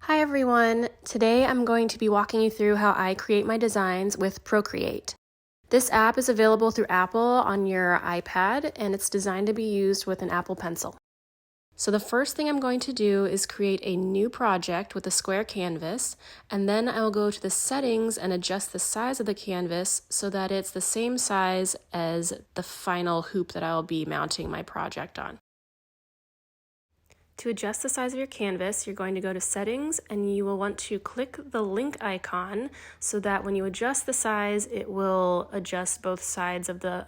Hi everyone! Today I'm going to be walking you through how I create my designs with Procreate. This app is available through Apple on your iPad and it's designed to be used with an Apple Pencil. So the first thing I'm going to do is create a new project with a square canvas, and then I will go to the settings and adjust the size of the canvas so that it's the same size as the final hoop that I will be mounting my project on. To adjust the size of your canvas, you're going to go to Settings and you will want to click the link icon so that when you adjust the size, it will adjust both sides of the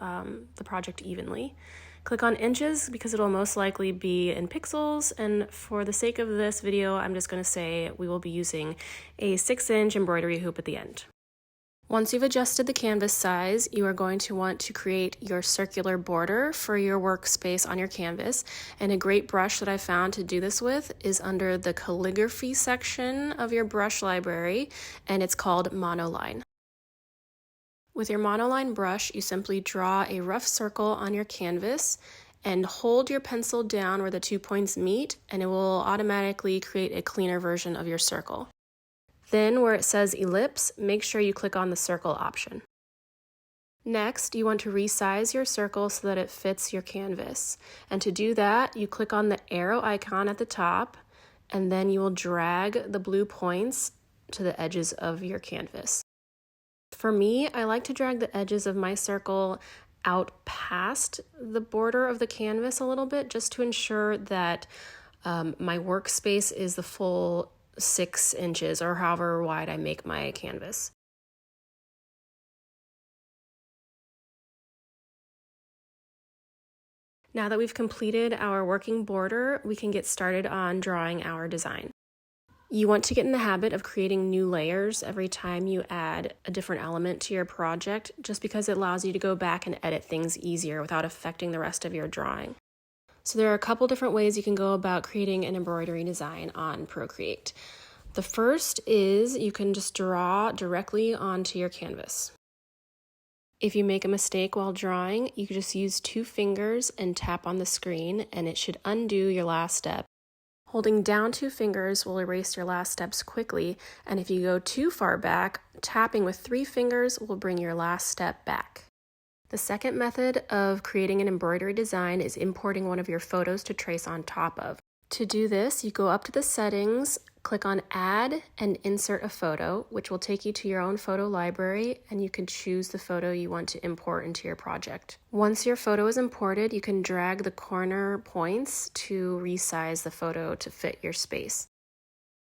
project evenly. Click on inches because it'll most likely be in pixels, and for the sake of this video, I'm just going to say we will be using a 6-inch embroidery hoop at the end. Once you've adjusted the canvas size, you are going to want to create your circular border for your workspace on your canvas, and a great brush that I found to do this with is under the calligraphy section of your brush library, and it's called Monoline. With your Monoline brush, you simply draw a rough circle on your canvas and hold your pencil down where the 2 points meet, and it will automatically create a cleaner version of your circle. Then, where it says ellipse, make sure you click on the circle option. Next, you want to resize your circle so that it fits your canvas. And to do that, you click on the arrow icon at the top, and then you will drag the blue points to the edges of your canvas. For me, I like to drag the edges of my circle out past the border of the canvas a little bit, just to ensure that my workspace is the full 6 inches or however wide I make my canvas. Now that we've completed our working border, we can get started on drawing our design. You want to get in the habit of creating new layers every time you add a different element to your project, just because it allows you to go back and edit things easier without affecting the rest of your drawing. So there are a couple different ways you can go about creating an embroidery design on Procreate. The first is you can just draw directly onto your canvas. If you make a mistake while drawing, you can just use 2 fingers and tap on the screen, and it should undo your last step. Holding down 2 fingers will erase your last steps quickly, and if you go too far back, tapping with 3 fingers will bring your last step back. The second method of creating an embroidery design is importing one of your photos to trace on top of. To do this, you go up to the settings, click on Add and Insert a Photo, which will take you to your own photo library, and you can choose the photo you want to import into your project. Once your photo is imported, you can drag the corner points to resize the photo to fit your space.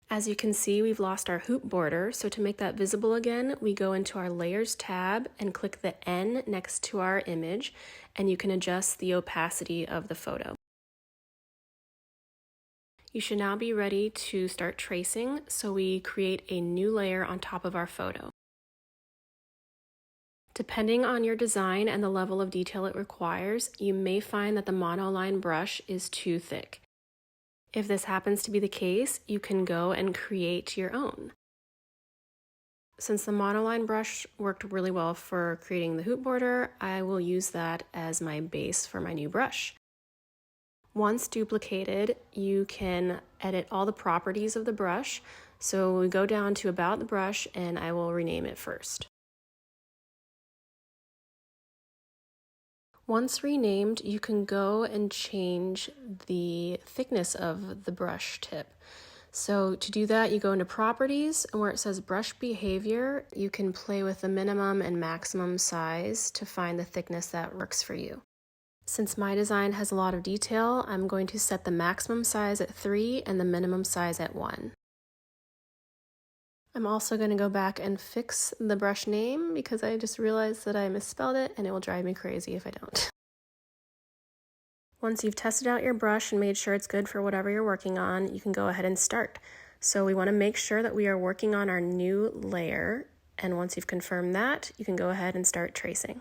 As you can see, we've lost our hoop border, so to make that visible again, we go into our Layers tab and click the N next to our image, and you can adjust the opacity of the photo. You should now be ready to start tracing, so we create a new layer on top of our photo. Depending on your design and the level of detail it requires, you may find that the monoline brush is too thick. If this happens to be the case, you can go and create your own. Since the monoline brush worked really well for creating the hoop border, I will use that as my base for my new brush. Once duplicated, you can edit all the properties of the brush. So we go down to About the Brush, and I will rename it first. Once renamed, you can go and change the thickness of the brush tip. So to do that, you go into Properties, and where it says Brush Behavior, you can play with the minimum and maximum size to find the thickness that works for you. Since my design has a lot of detail, I'm going to set the maximum size at 3 and the minimum size at 1. I'm also going to go back and fix the brush name because I just realized that I misspelled it, and it will drive me crazy if I don't. Once you've tested out your brush and made sure it's good for whatever you're working on, you can go ahead and start. So we want to make sure that we are working on our new layer, and once you've confirmed that, you can go ahead and start tracing.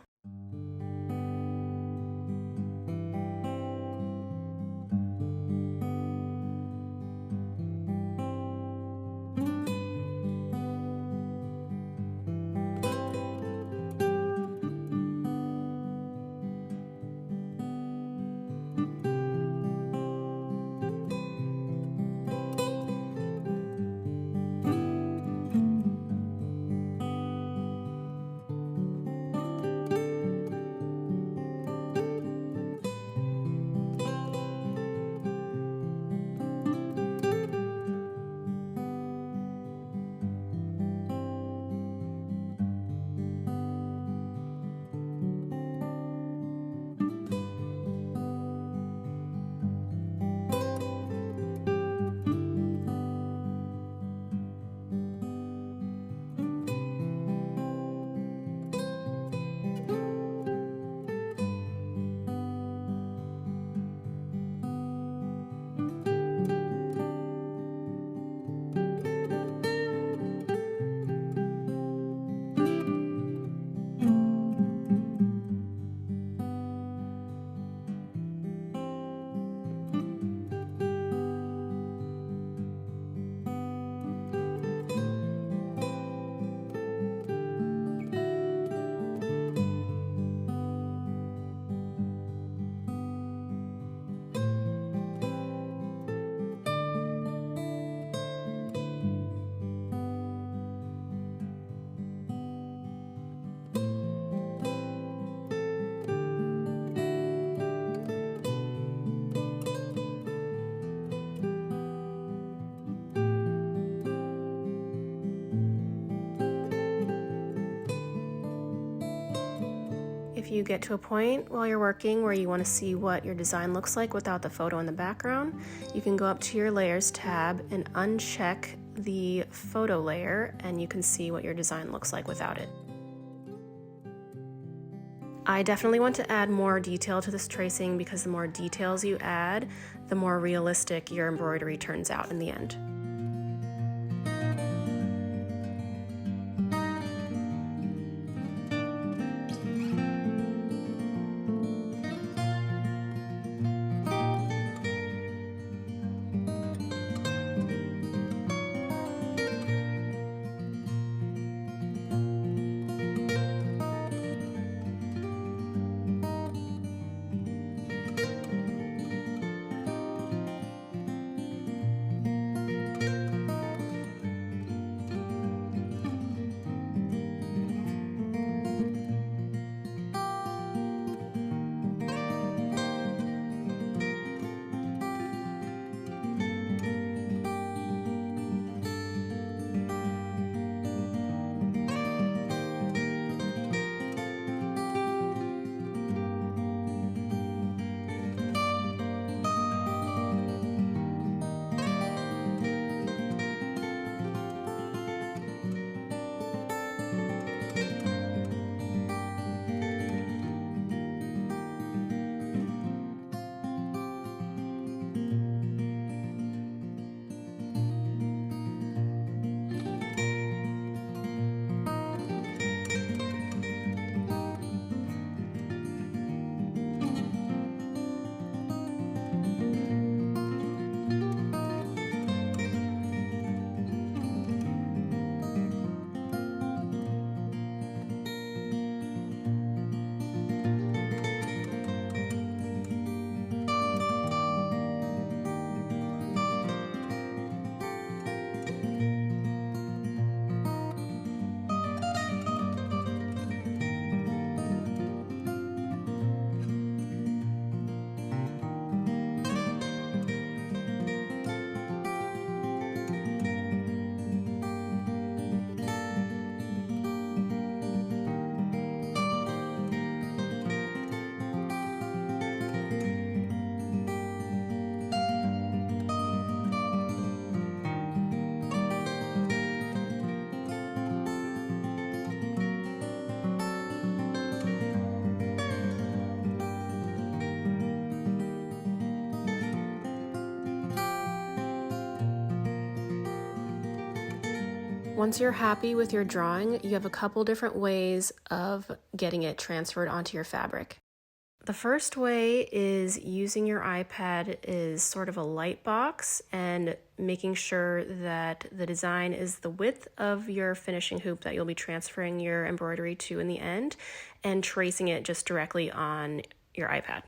you get to a point while you're working where you want to see what your design looks like without the photo in the background, you can go up to your Layers tab and uncheck the photo layer, and you can see what your design looks like without it. I definitely want to add more detail to this tracing because the more details you add, the more realistic your embroidery turns out in the end. Once you're happy with your drawing, you have a couple different ways of getting it transferred onto your fabric. The first way is using your iPad as sort of a light box and making sure that the design is the width of your finishing hoop that you'll be transferring your embroidery to in the end, and tracing it just directly on your iPad.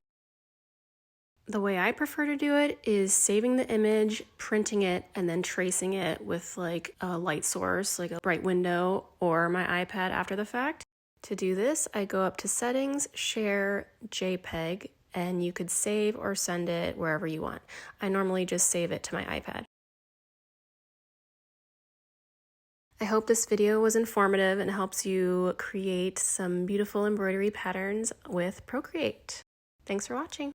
The way I prefer to do it is saving the image, printing it, and then tracing it with like a light source, like a bright window or my iPad after the fact. To do this, I go up to Settings, Share, JPEG, and you could save or send it wherever you want. I normally just save it to my iPad. I hope this video was informative and helps you create some beautiful embroidery patterns with Procreate. Thanks for watching.